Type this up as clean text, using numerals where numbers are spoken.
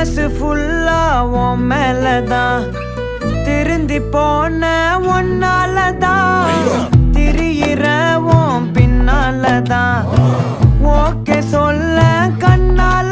மனசு ஃபுல்லா உன் மேலதான் திருந்தி போன ஒன்னாலதான் திரியிற உன் பின்னாலதான் ஓகே சொல்ல கண்ணால